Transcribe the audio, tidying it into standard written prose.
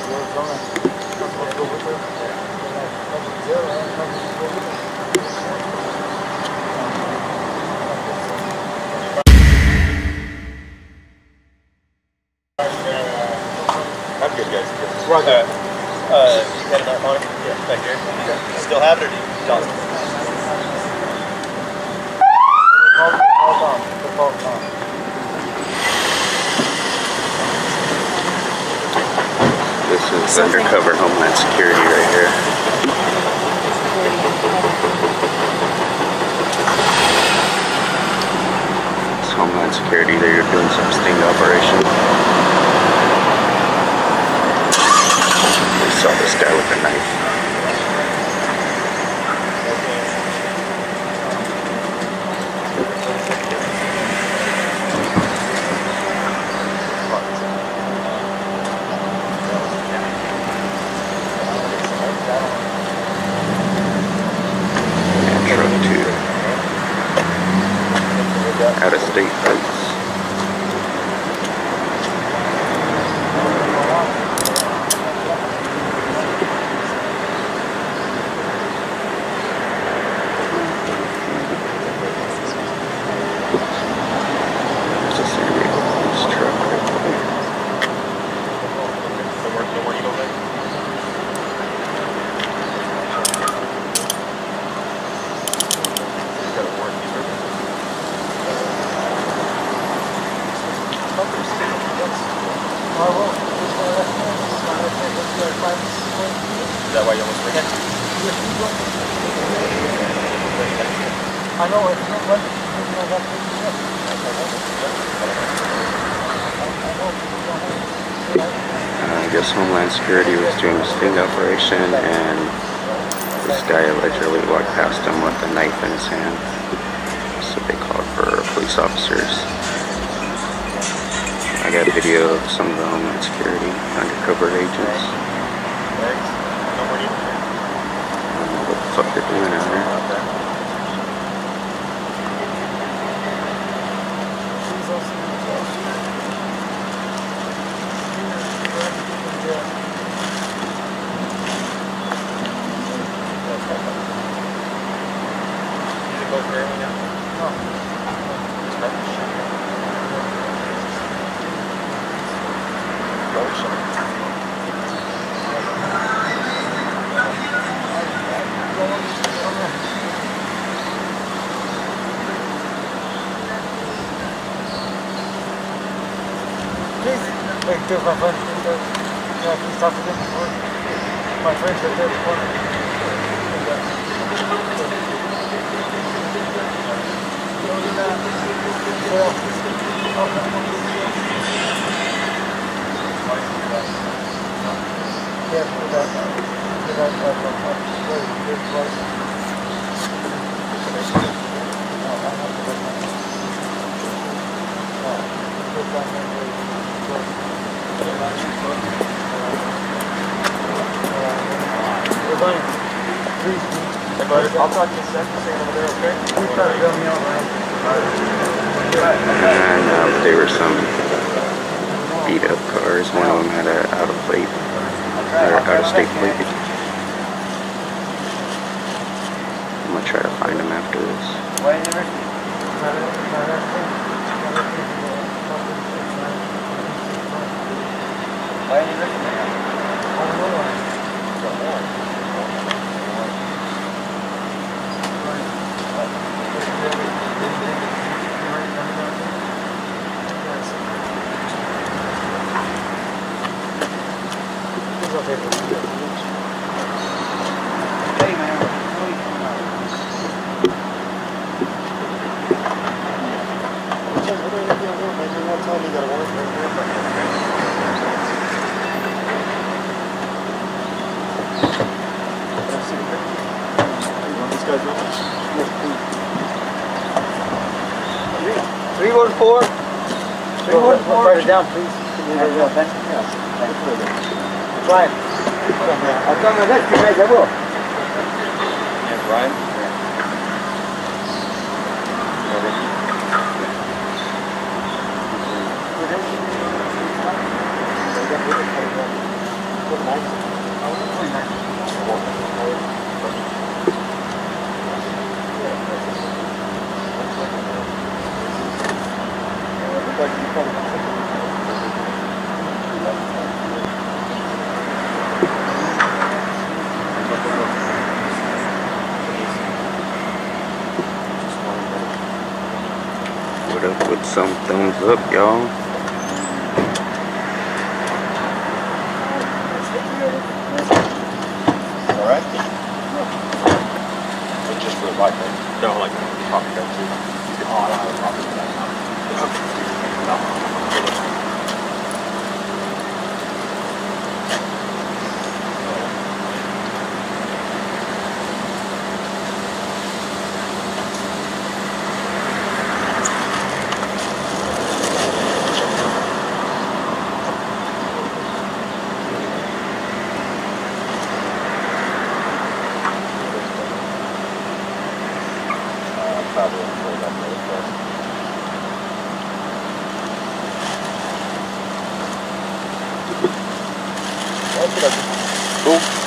I'm good, guys. Roger. You got enough on it? Yeah, back here. Okay. Still have it, or do you toss it? This is undercover Homeland Security right here. It's Homeland Security. They're doing some sting operation. We saw this guy with a knife. Out-of-state fights. There's a San Diego police truck right there. Is that why you almost forget? I know it's I guess Homeland Security was doing a sting operation, and this guy allegedly walked past him with a knife in his hand. So they called for police officers. I got a video of some of the Homeland Security undercover agents. I don't know what the fuck they're doing out there. Wait, there's my friend. Yeah, please talk to them. My friend's right there in the corner. I'll talk to you second, over there, okay? And there were some beat up cars. One of them had an out-of-state plate. I'm gonna try to find him after this. Write it down, please. Brian. I'll come with this, guys, I will. Yeah, Brian. What up with some thumbs up, y'all? Alright? Just for the white thing. No, like coffee cup too. Oh, I don't have a coffee cup. Probably for that really fast. Cool.